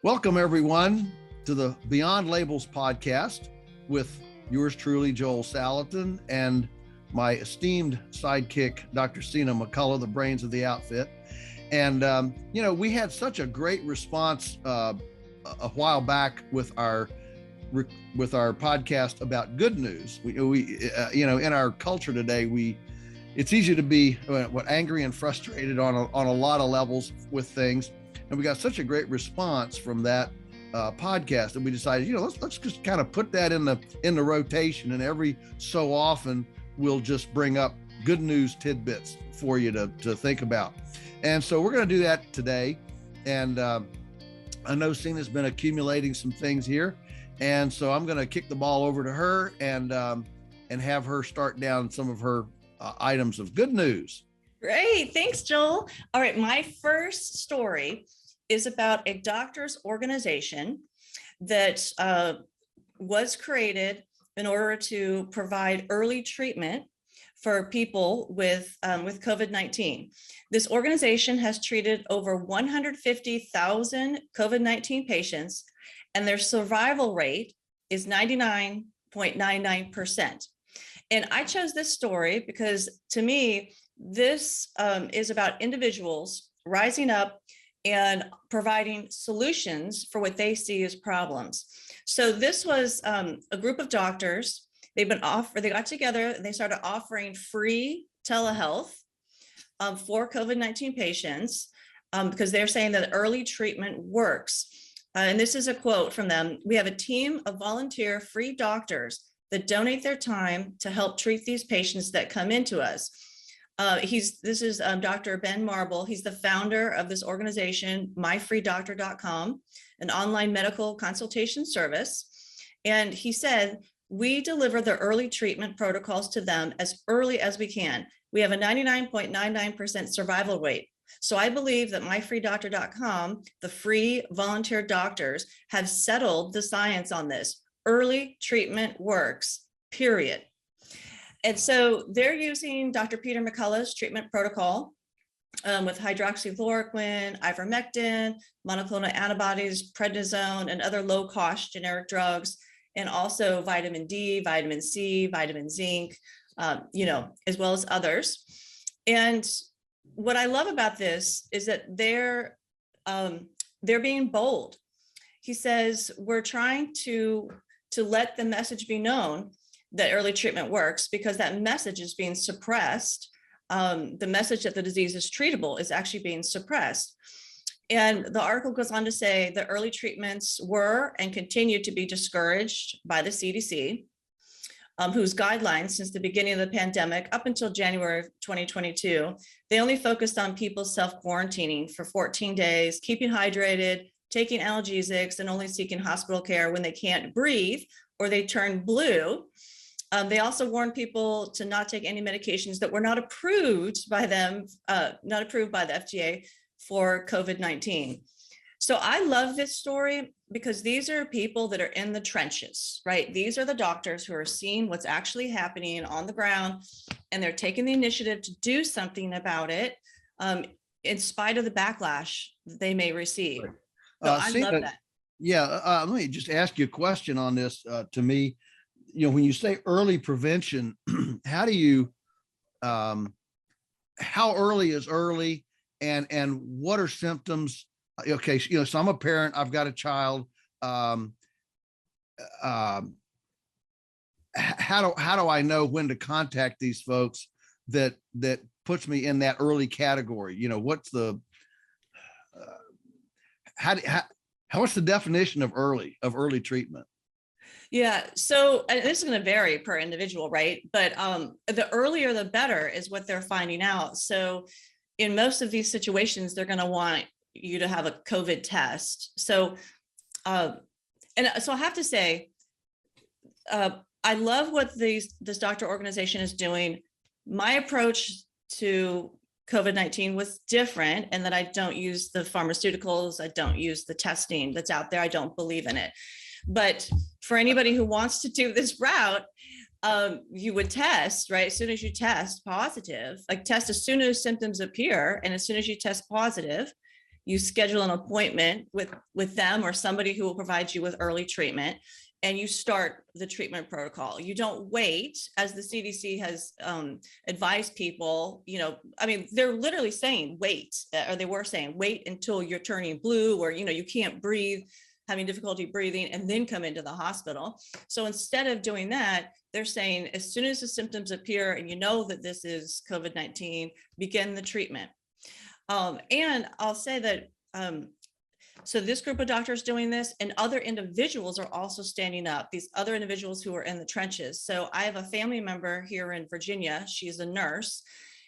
Welcome, everyone, to the Beyond Labels podcast with yours truly, Joel Salatin, and my esteemed sidekick, Dr. Sina McCullough, the brains of the outfit. And, we had such a great response a while back with our podcast about good news. In our culture today, it's easy to be angry and frustrated on a lot of levels with things. And we got such a great response from that podcast that we decided, let's just kind of put that in the rotation, and every so often we'll just bring up good news tidbits for you to think about. And so we're going to do that today. And I know Sina's been accumulating some things here, and so I'm going to kick the ball over to her and have her start down some of her items of good news. Great. Thanks, Joel. All right. My first story is about a doctor's organization that was created in order to provide early treatment for people with COVID-19. This organization has treated over 150,000 COVID-19 patients, and their survival rate is 99.99%. And I chose this story because, to me, this is about individuals rising up and providing solutions for what they see as problems. So this was a group of doctors. They got together and they started offering free telehealth for COVID-19 patients because they're saying that early treatment works. And this is a quote from them. "We have a team of volunteer free doctors that donate their time to help treat these patients that come into us." This is Dr. Ben Marble. He's the founder of this organization, myfreedoctor.com, an online medical consultation service. And he said, "We deliver the early treatment protocols to them as early as we can. We have a 99.99% survival rate. So I believe that myfreedoctor.com, the free volunteer doctors, have settled the science on this. Early treatment works, period." And so they're using Dr. Peter McCullough's treatment protocol with hydroxychloroquine, ivermectin, monoclonal antibodies, prednisone, and other low-cost generic drugs, and also vitamin D, vitamin C, vitamin zinc, as well as others. And what I love about this is that they're being bold. He says, "We're trying to let the message be known that early treatment works, because that message is being suppressed. The message that the disease is treatable is actually being suppressed." And the article goes on to say that early treatments were and continue to be discouraged by the CDC, whose guidelines since the beginning of the pandemic up until January of 2022, they only focused on people self-quarantining for 14 days, keeping hydrated, taking analgesics, and only seeking hospital care when they can't breathe or they turn blue. They also warned people to not take any medications that were not approved by them, not approved by the FDA for COVID-19. So I love this story because these are people that are in the trenches, right? These are the doctors who are seeing what's actually happening on the ground, and they're taking the initiative to do something about it in spite of the backlash they may receive. Right. So I love that. Yeah, let me just ask you a question on this. To me, when you say early prevention, how do you, how early is early, and what are symptoms? Okay, so I'm a parent, I've got a child. How do I know when to contact these folks that puts me in that early category? What's the what's the definition of early treatment? Yeah, so this is going to vary per individual, right? But the earlier the better is what they're finding out. So in most of these situations, they're going to want you to have a COVID test. So, I have to say, I love what this doctor organization is doing. My approach to COVID-19 was different, and that I don't use the pharmaceuticals, I don't use the testing that's out there. I don't believe in it. But for anybody who wants to do this route, you would test, right? As soon as you test positive, like test as soon as symptoms appear, and as soon as you test positive, you schedule an appointment with them or somebody who will provide you with early treatment, and you start the treatment protocol. You don't wait, as the CDC has advised people, I mean, they're literally saying wait, or they were saying wait until you're turning blue, or, you can't breathe, having difficulty breathing, and then come into the hospital. So instead of doing that, they're saying as soon as the symptoms appear and you know that this is COVID-19, begin the treatment. And I'll say that, so this group of doctors doing this, and other individuals are also standing up, these other individuals who are in the trenches. So I have a family member here in Virginia. She's a nurse,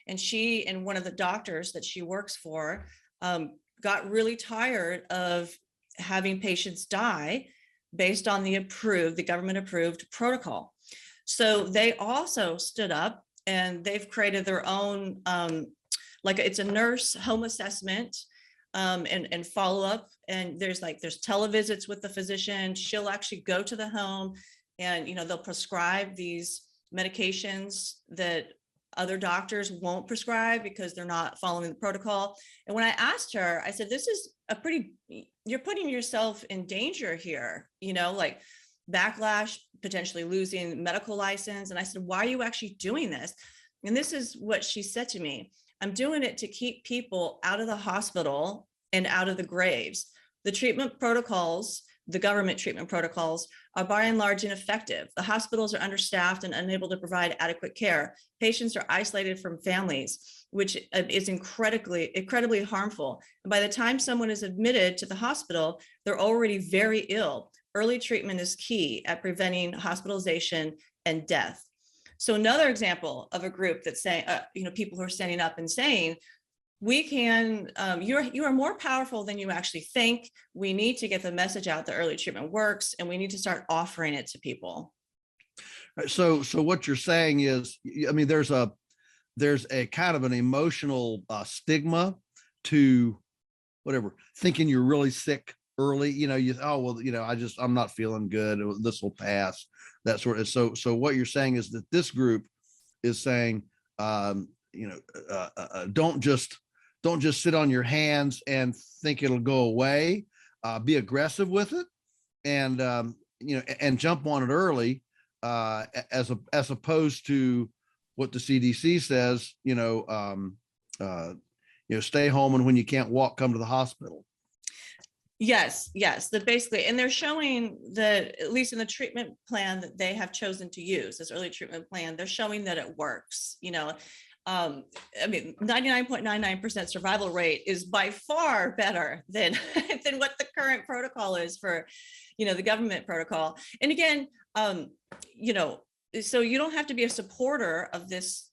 and she and one of the doctors that she works for got really tired of having patients die based on the government approved protocol. So they also stood up, and they've created their own, it's a nurse home assessment and follow up. And there's tele-visits with the physician. She'll actually go to the home, and they'll prescribe these medications that other doctors won't prescribe because they're not following the protocol. And when I asked her, I said, this is you're putting yourself in danger here, like backlash, potentially losing medical license. And I said, why are you actually doing this? And this is what she said to me: I'm doing it to keep people out of the hospital and out of the graves. The treatment protocols, the government treatment protocols, are by and large ineffective. The hospitals are understaffed and unable to provide adequate care. Patients are isolated from families, which is incredibly harmful. And by the time someone is admitted to the hospital, they're already very ill. Early treatment is key at preventing hospitalization and death. So another example of a group that's saying, people who are standing up and saying, we can, you are more powerful than you actually think. We need to get the message out that early treatment works, and we need to start offering it to people. So what you're saying is, I mean, there's a kind of an emotional stigma to thinking you're really sick early. I'm not feeling good. This will pass. That sort of. So what you're saying is that this group is saying, don't just sit on your hands and think it'll go away. Be aggressive with it, and and jump on it early, as opposed to what the CDC says. Stay home, and when you can't walk, come to the hospital. Yes, that basically, and they're showing that, at least in the treatment plan that they have chosen to use, this early treatment plan, they're showing that it works. I mean, 99.99% survival rate is by far better than what the current protocol is for, the government protocol. And again, so you don't have to be a supporter of this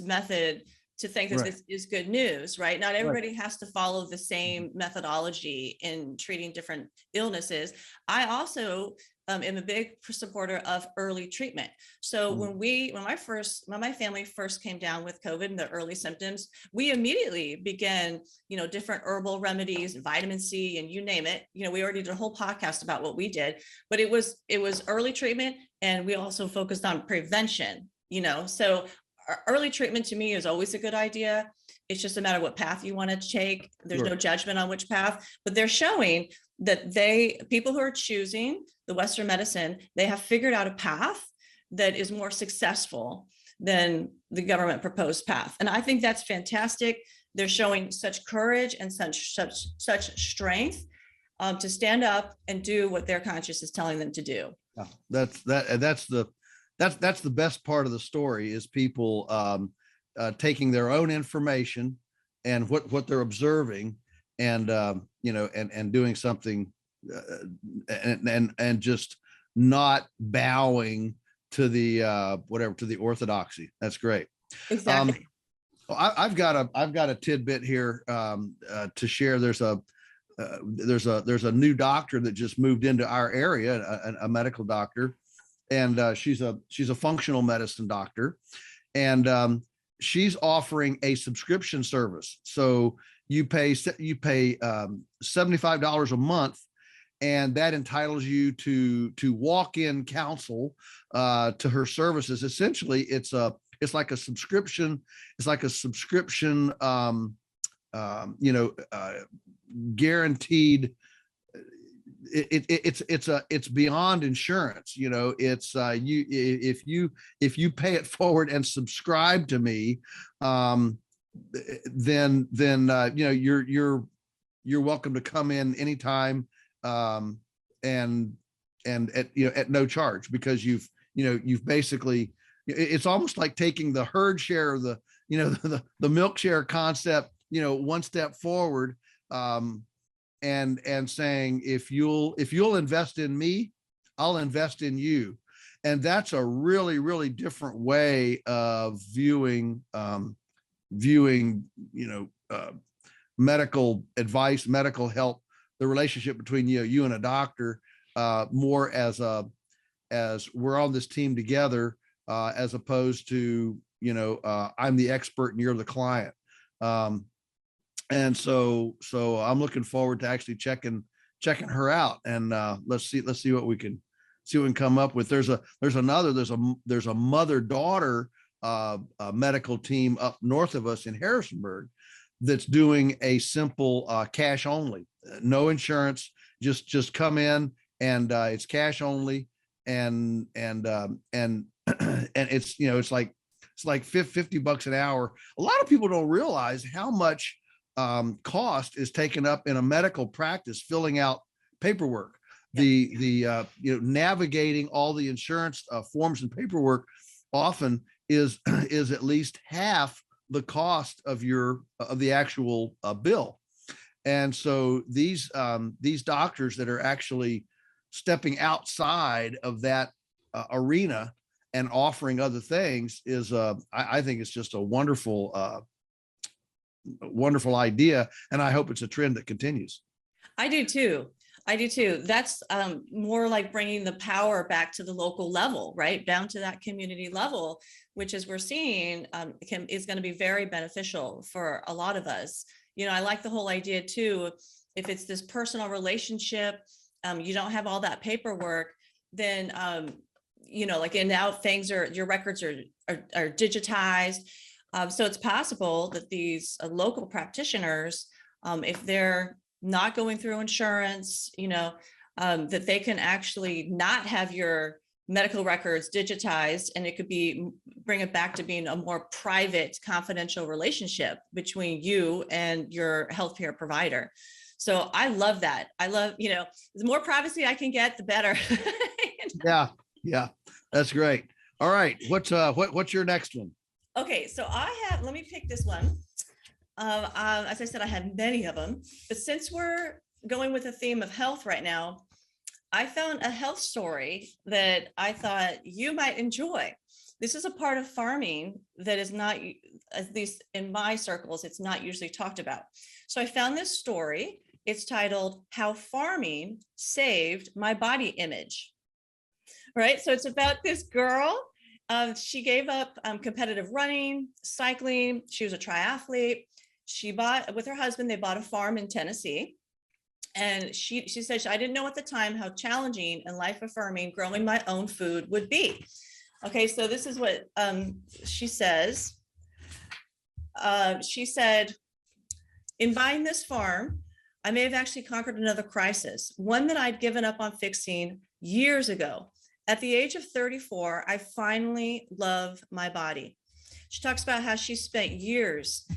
method to think that this is good news, right? Not everybody has to follow the same methodology in treating different illnesses. I also am a big supporter of early treatment. So when my family first came down with COVID and the early symptoms, we immediately began, different herbal remedies, vitamin C, and you name it. We already did a whole podcast about what we did, but it was early treatment, and we also focused on prevention. So early treatment to me is always a good idea. It's just a matter of what path you want to take. There's no judgment on which path, but they're showing that people who are choosing the Western medicine, they have figured out a path that is more successful than the government proposed path. And I think that's fantastic. They're showing such courage and such strength to stand up and do what their conscience is telling them to do. Yeah, that's the best part of the story, is people taking their own information and what they're observing, and and doing something, and just not bowing to the to the orthodoxy. That's great. Exactly. I've got a tidbit here to share. There's a new doctor that just moved into our area, a medical doctor, and she's a functional medicine doctor, and she's offering a subscription service. So you pay $75 a month, and that entitles you to walk-in counsel to her services. Essentially, it's like a subscription. It's like a subscription, guaranteed. It's beyond insurance. You know, it's if you pay it forward and subscribe to me, then you know, you're welcome to come in anytime, and at, you know, at no charge, because you've basically, it's almost like taking the herd share of the, you know, the milk share concept, you know, one step forward, and saying, if you'll invest in me, I'll invest in you. And that's a really, really different way of viewing, you know, medical advice, medical help, the relationship between you and a doctor, more as we're on this team together, as opposed to, you know, I'm the expert and you're the client. And so I'm looking forward to actually checking her out, and let's see what we can come up with. There's a mother-daughter medical team up north of us in Harrisonburg that's doing a simple cash only, no insurance, just come in, and it's cash only, and it's, you know, it's like $50 an hour. A lot of people don't realize how much cost is taken up in a medical practice filling out paperwork. The you know, navigating all the insurance forms and paperwork often is at least half the cost of the actual bill. And so these doctors that are actually stepping outside of that arena and offering other things is, I think it's just a wonderful idea, and I hope it's a trend that continues. I do too. That's more like bringing the power back to the local level, right? Down to that community level, which, as we're seeing, is going to be very beneficial for a lot of us. You know, I like the whole idea too. If it's this personal relationship, you don't have all that paperwork, then, you know, like, and now your records are digitized. So it's possible that these local practitioners, if they're not going through insurance, you know, that they can actually not have your medical records digitized, and it could bring it back to being a more private, confidential relationship between you and your healthcare provider. So I love that. I love, you know, the more privacy I can get, the better. Yeah, that's great. All right, what's your next one? Okay, so let me pick this one. As I said, I have many of them, but since we're going with a theme of health right now, I found a health story that I thought you might enjoy. This is a part of farming that is not, at least in my circles, it's not usually talked about. So I found this story. It's titled "How Farming Saved My Body Image." Right? So it's about this girl. She gave up competitive running, cycling. She was a triathlete. With her husband, they bought a farm in Tennessee. And she said, I didn't know at the time how challenging and life-affirming growing my own food would be. Okay, so this is what she says. She said, in buying this farm, I may have actually conquered another crisis, one that I'd given up on fixing years ago. At the age of 34, I finally love my body. She talks about how she spent years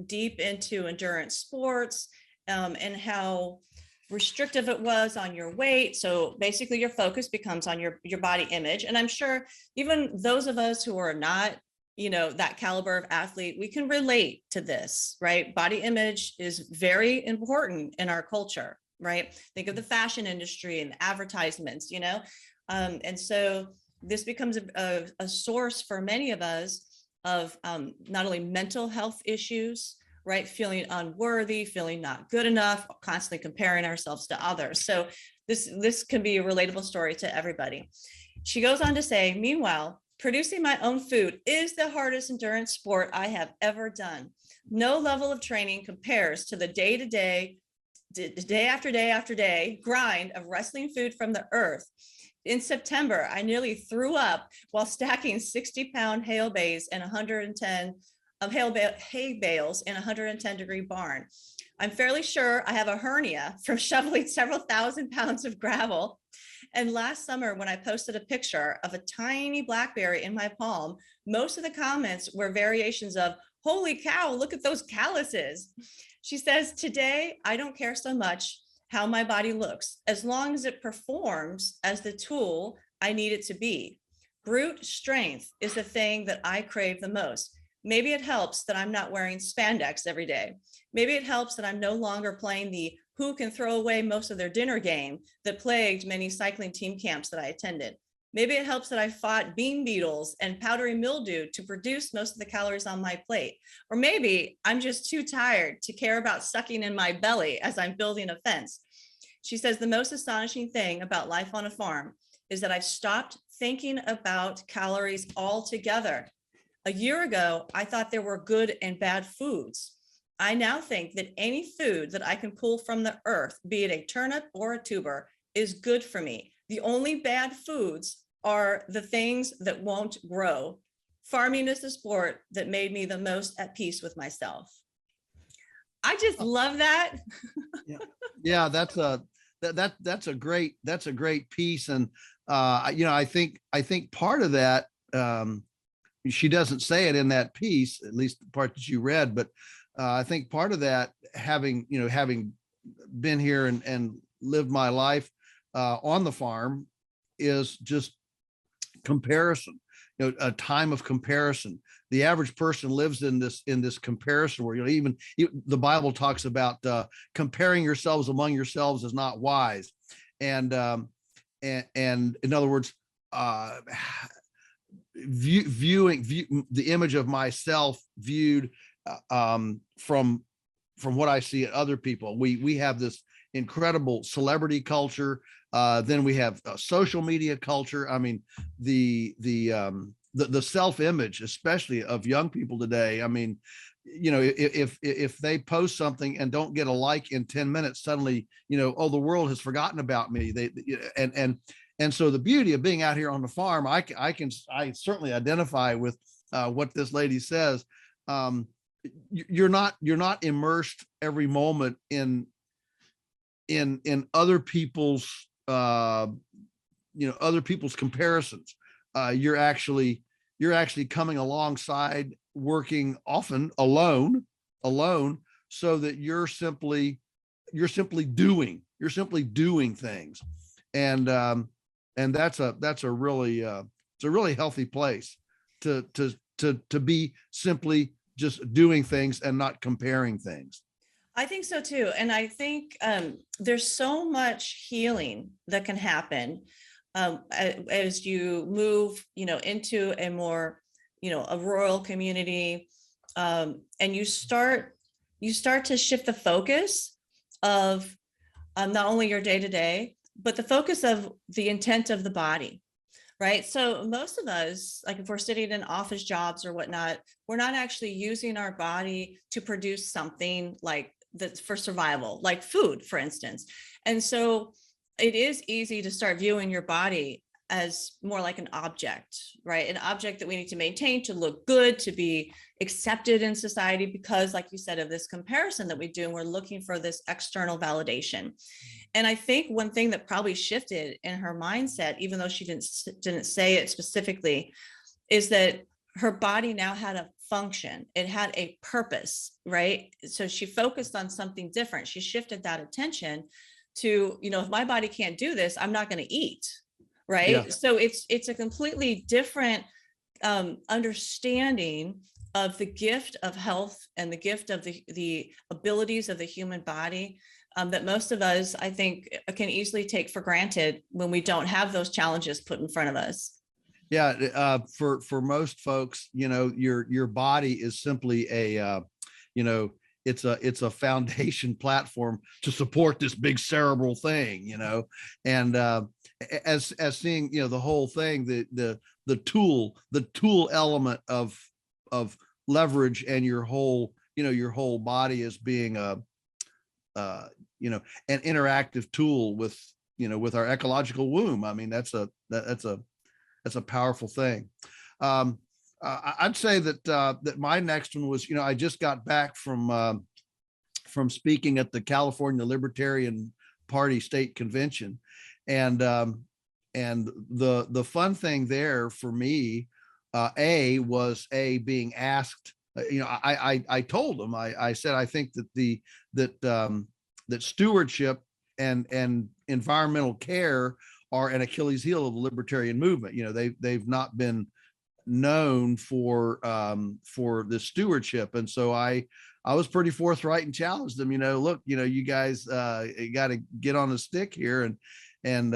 deep into endurance sports, and how restrictive it was on your weight. So basically your focus becomes on your body image. And I'm sure even those of us who are not, you know, that caliber of athlete, we can relate to this, right? Body image is very important in our culture, right? Think of the fashion industry and advertisements, you know? And so this becomes a source for many of us of not only mental health issues, right? Feeling unworthy, feeling not good enough, constantly comparing ourselves to others. So this can be a relatable story to everybody. She goes on to say, meanwhile, producing my own food is the hardest endurance sport I have ever done. No level of training compares to the day-to-day, day after day after day grind of wresting food from the earth. In September, I nearly threw up while stacking 60-pound hay bales in 110 hay bales in a 110-degree barn. I'm fairly sure I have a hernia from shoveling several thousand pounds of gravel. And last summer, when I posted a picture of a tiny blackberry in my palm, most of the comments were variations of, holy cow, look at those calluses. She says, today, I don't care so much how my body looks, as long as it performs as the tool I need it to be. Brute strength is the thing that I crave the most. Maybe it helps that I'm not wearing spandex every day. Maybe it helps that I'm no longer playing the who can throw away most of their dinner game that plagued many cycling team camps that I attended. Maybe it helps that I fought bean beetles and powdery mildew to produce most of the calories on my plate. Or maybe I'm just too tired to care about sucking in my belly as I'm building a fence. She says, the most astonishing thing about life on a farm is that I've stopped thinking about calories altogether. A year ago, I thought there were good and bad foods. I now think that any food that I can pull from the earth, be it a turnip or a tuber, is good for me. The only bad foods are the things that won't grow. Farming is the sport that made me the most at peace with myself. I just love that. Yeah, that's a great piece. And I think part of that, she doesn't say it in that piece, at least the part that you read, but I think part of that, having been here and lived my life on the farm, is just comparison, a time of comparison. The average person lives in this comparison where, even the Bible talks about comparing yourselves among yourselves is not wise. And in other words, viewing the image of myself viewed from what I see at other people. We have this incredible celebrity culture. Then we have social media culture. I mean, the self-image, especially of young people today. I mean, if they post something and don't get a like in 10 minutes, suddenly, oh, the world has forgotten about me. And so the beauty of being out here on the farm, I certainly identify with what this lady says. You're not immersed every moment in other people's other people's comparisons. You're actually coming alongside, working often alone, so that you're simply doing things. And that's a really healthy place to be simply just doing things and not comparing things. I think so too. And I think there's so much healing that can happen as you move, into a more, a rural community, and you start to shift the focus of not only your day to day, but the focus of the intent of the body. Right. So most of us, like if we're sitting in office jobs or whatnot, we're not actually using our body to produce something like that's for survival, like food, for instance. And so it is easy to start viewing your body as more like an object, right? An object that we need to maintain to look good, to be accepted in society, because like you said, of this comparison that we do, and we're looking for this external validation. And I think one thing that probably shifted in her mindset, even though she didn't say it specifically, is that her body now had a function. It had a purpose, right? So she focused on something different. She shifted that attention to, if my body can't do this, I'm not going to eat, right? Yeah. So it's a completely different understanding of the gift of health and the gift of the abilities of the human body that most of us, I think, can easily take for granted when we don't have those challenges put in front of us. Yeah, for most folks, your body is simply a, it's a foundation platform to support this big cerebral thing, and as seeing, the whole thing, the tool element of leverage, and your whole body as being an interactive tool with our ecological womb. I mean, that's a powerful thing. I'd say that my next one was, I just got back from speaking at the California Libertarian Party state convention. And the fun thing there for me, was being asked, I told them, I said, I think that stewardship and environmental care are an Achilles heel of the libertarian movement. They've not been known for the stewardship. And so I was pretty forthright and challenged them, look, you guys you got to get on the stick here and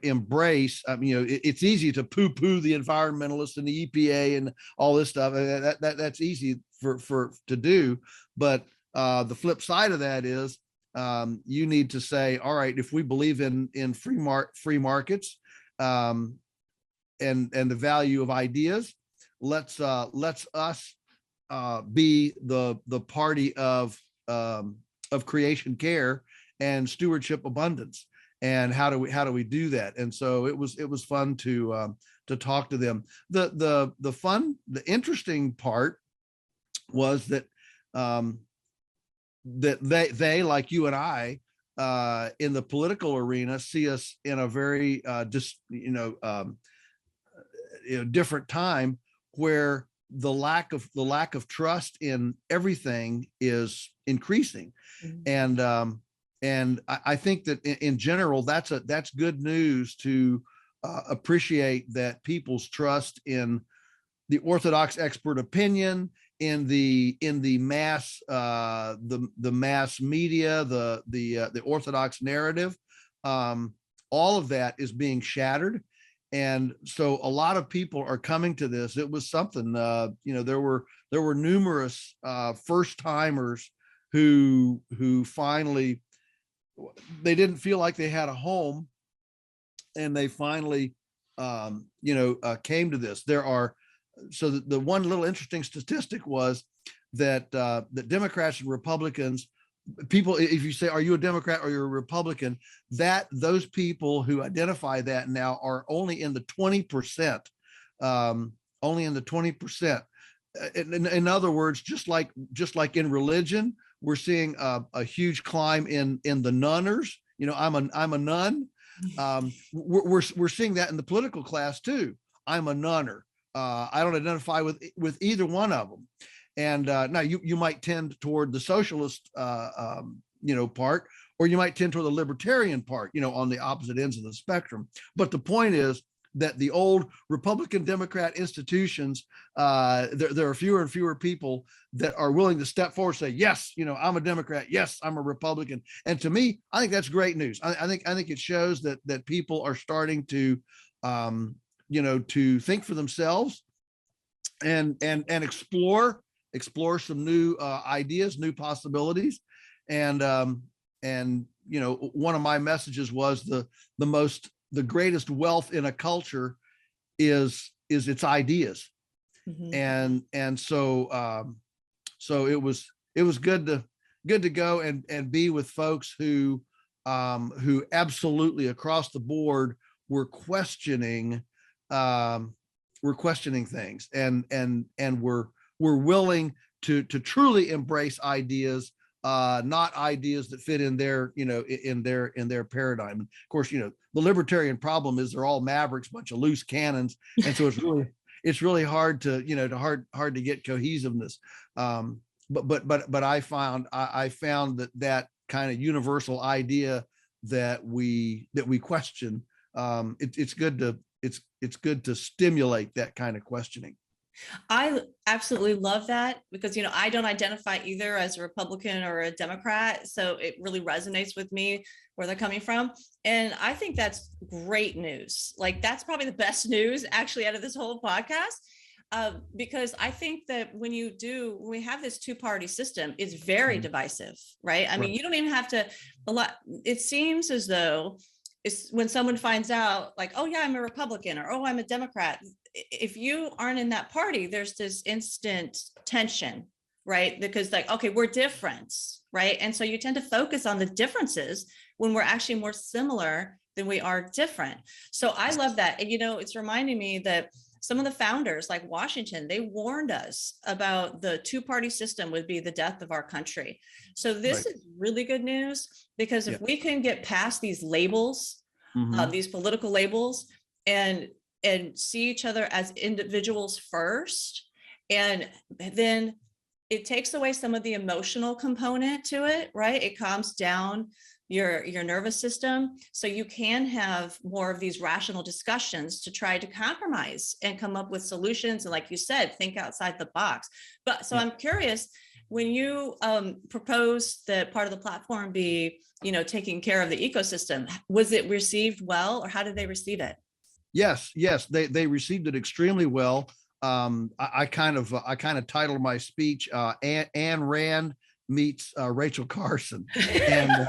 embrace. It's easy to poo-poo the environmentalists and the EPA and all this stuff. That's easy to do. But the flip side of that is you need to say, all right, if we believe in free markets and the value of ideas, let's us be the party of creation care and stewardship abundance. And how do we do that? And so it was fun to talk to them. The interesting part was that that they like you and I in the political arena see us in a very different time, where the lack of trust in everything is increasing. Mm-hmm. And I think that in general, that's good news to appreciate, that people's trust in the orthodox expert opinion, in the mass the mass media, the orthodox narrative, all of that is being shattered. And so a lot of people are coming to this. It was something, there were numerous first timers who finally, they didn't feel like they had a home, and they finally came to this. So the one little interesting statistic was that that Democrats and Republicans, people, if you say, are you a Democrat or you're a Republican, that those people who identify that now are only in the 20%, only in the 20%. In other words, just like in religion, we're seeing a huge climb in the nunners. I'm a nun. We're seeing that in the political class too. I'm a nunner. I don't identify with either one of them. And now you might tend toward the socialist part, or you might tend toward the libertarian part, on the opposite ends of the spectrum. But the point is that the old Republican Democrat institutions, there are fewer and fewer people that are willing to step forward and say, yes, I'm a Democrat. Yes, I'm a Republican. And to me, I think that's great news. I think it shows that people are starting to, to think for themselves and explore some new ideas, new possibilities. And one of my messages was the greatest wealth in a culture is its ideas. Mm-hmm. And so it was good to go and be with folks who absolutely across the board were questioning things and were willing to truly embrace ideas, not ideas that fit in their paradigm. And of course, the libertarian problem is they're all mavericks, bunch of loose cannons, and so it's really hard to hard to get cohesiveness. But I found that kind of universal idea that we question. It's good to stimulate that kind of questioning. I absolutely love that, because, I don't identify either as a Republican or a Democrat. So it really resonates with me where they're coming from. And I think that's great news. Like, that's probably the best news actually out of this whole podcast. Because I think that when we have this two-party system, it's very divisive, right? I mean, you don't even have to, it seems as though it's when someone finds out, like, oh yeah, I'm a Republican, or oh, I'm a Democrat. If you aren't in that party, there's this instant tension, right? Because like, okay, we're different, right? And so you tend to focus on the differences when we're actually more similar than we are different. So I love that. And, it's reminding me that some of the founders like Washington, they warned us about the two-party system would be the death of our country. So this is really good news, because if we can get past these labels, these political labels, and see each other as individuals first, and then it takes away some of the emotional component to it, right? It calms down your nervous system, so you can have more of these rational discussions to try to compromise and come up with solutions, and like you said, think outside the box. But so I'm curious, when you proposed that part of the platform be, taking care of the ecosystem, was it received well, or how did they receive it? Yes, they received it extremely well. I kind of titled my speech Anne Rand meets Rachel Carson, and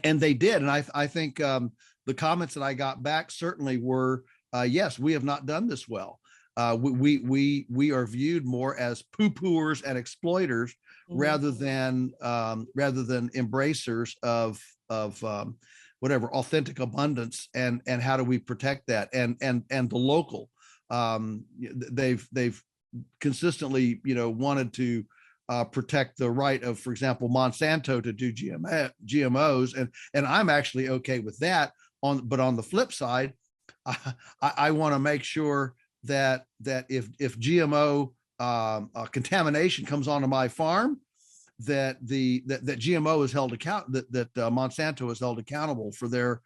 and they did, and I think the comments that I got back certainly were, yes, we have not done this well. We are viewed more as poo-pooers and exploiters rather than embracers of whatever authentic abundance, and how do we protect that, and the local. They've consistently wanted to protect the right of, for example, Monsanto to do GMOs, and I'm actually okay with that. But on the flip side, I want to make sure that if GMO contamination comes onto my farm, that GMO is held that Monsanto is held accountable for their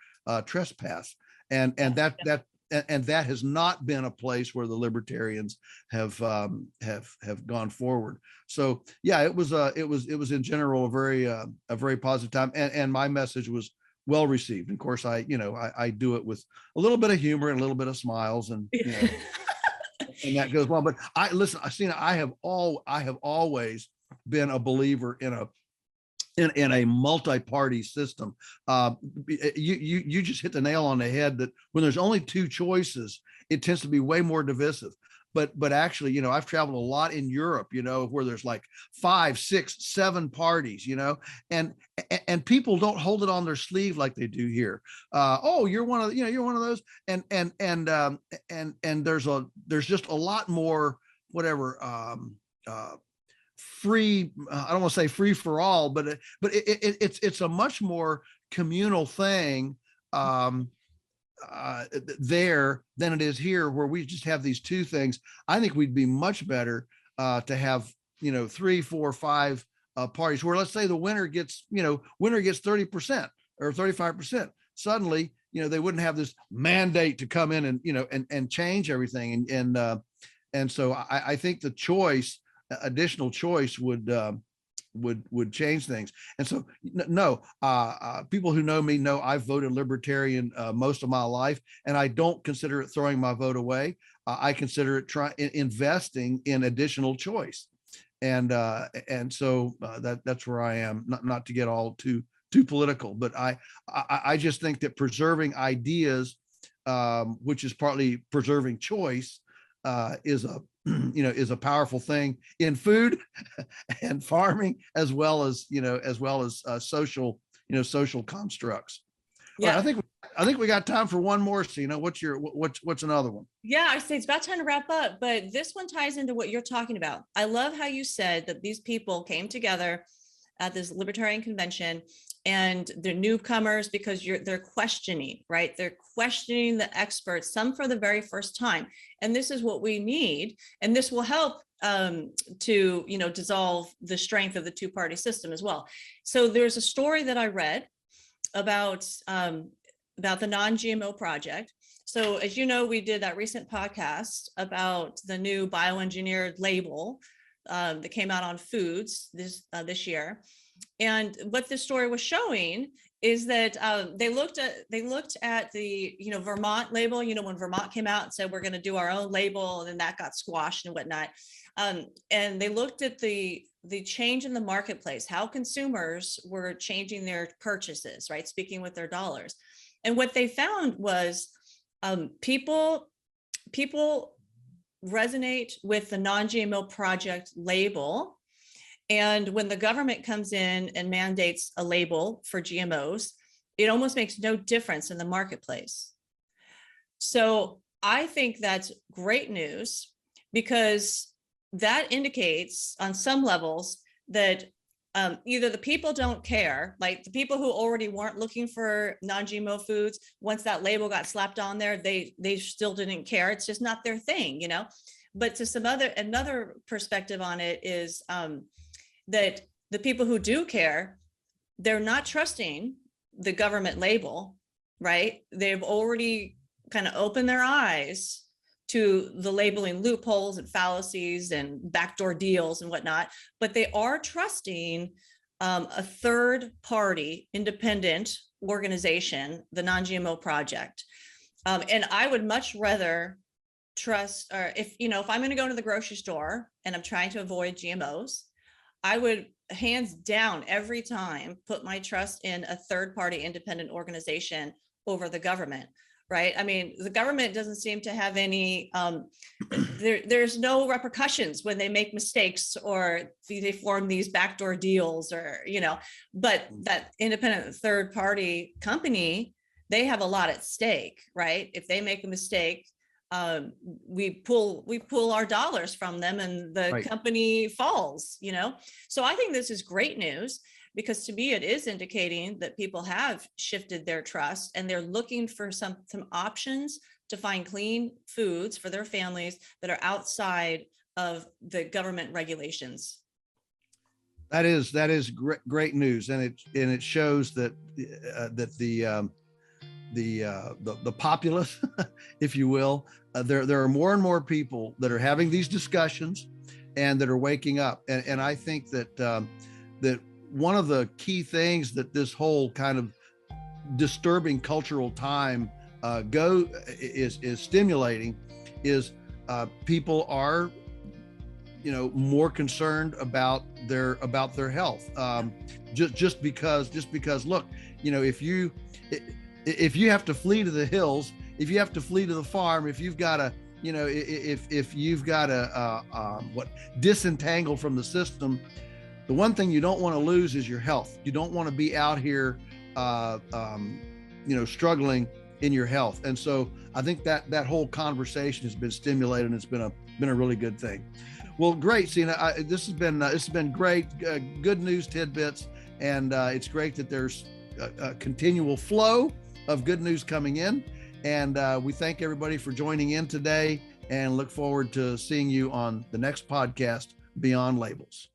trespass, and that has not been a place where the libertarians have gone forward. So yeah, it was in general a very positive time, and my message was well received. And of course, I do it with a little bit of humor and a little bit of smiles, and and that goes well. But Sina, I have always been a believer in a multi-party system. You just hit the nail on the head, that when there's only two choices, it tends to be way more divisive. But actually, I've traveled a lot in Europe, where there's like 5, 6, 7 parties, and people don't hold it on their sleeve like they do here. Oh, you're one of those, and there's just a lot more whatever. Free, I don't want to say free for all, but it's a much more communal thing there than it is here, where we just have these two things. I think we'd be much better to have 3, 4, 5 parties, where let's say the winner gets 30% or 35%. Suddenly, they wouldn't have this mandate to come in and change everything, and so I think the additional choice would change things. And so no, people who know me know I've voted Libertarian most of my life, and I don't consider it throwing my vote away. I consider it investing in additional choice, and so that's where I am. Not to get all too political, but I just think that preserving ideas, which is partly preserving choice, is a powerful thing in food and farming, as well as social constructs. Yeah, right, I think we got time for one more. Sina, what's another one? Yeah, I say it's about time to wrap up, but this one ties into what you're talking about. I love how you said that these people came together at this libertarian convention, and they're newcomers because they're questioning, right? They're questioning the experts, some for the very first time. And this is what we need. And this will help to, dissolve the strength of the two-party system as well. So there's a story that I read about the non-GMO project. So as you know, we did that recent podcast about the new bioengineered label that came out on foods this year. And what this story was showing is that they looked at the Vermont label. When Vermont came out and said we're going to do our own label, and then that got squashed and whatnot. And they looked at the change in the marketplace, how consumers were changing their purchases, right? Speaking with their dollars. And what they found was people resonate with the non-GMO project label. And when the government comes in and mandates a label for GMOs, it almost makes no difference in the marketplace. So I think that's great news, because that indicates on some levels that either the people don't care, like the people who already weren't looking for non-GMO foods, once that label got slapped on there, they still didn't care. It's just not their thing, you know. But to another perspective on it is that the people who do care, they're not trusting the government label, right? They've already kind of opened their eyes to the labeling loopholes and fallacies and backdoor deals and whatnot, but they are trusting a third party independent organization, the Non-GMO Project. And I would much rather trust, or if I'm going to go to the grocery store and I'm trying to avoid GMOs, I would hands down every time put my trust in a third party independent organization over the government. Right. I mean, the government doesn't seem to have any, there's no repercussions when they make mistakes or they form these backdoor deals or, but that independent third party company, they have a lot at stake, right? If they make a mistake, we pull our dollars from them and the Right. company falls, So I think this is great news, because to me, it is indicating that people have shifted their trust and they're looking for some options to find clean foods for their families that are outside of the government regulations. That is great news, and it shows that the populace, if you will, there are more and more people that are having these discussions and that are waking up, and I think that that one of the key things that this whole kind of disturbing cultural time is stimulating is people are more concerned about their health, just because look, if you have to flee to the hills, if you have to flee to the farm, if you've got to if you've got to disentangle from the system, the one thing you don't want to lose is your health. You don't want to be out here, struggling in your health. And so I think that whole conversation has been stimulated, and it's been a really good thing. Well, great, Sina. This has been great, good news tidbits, and it's great that there's a continual flow of good news coming in. And we thank everybody for joining in today, and look forward to seeing you on the next podcast, Beyond Labels.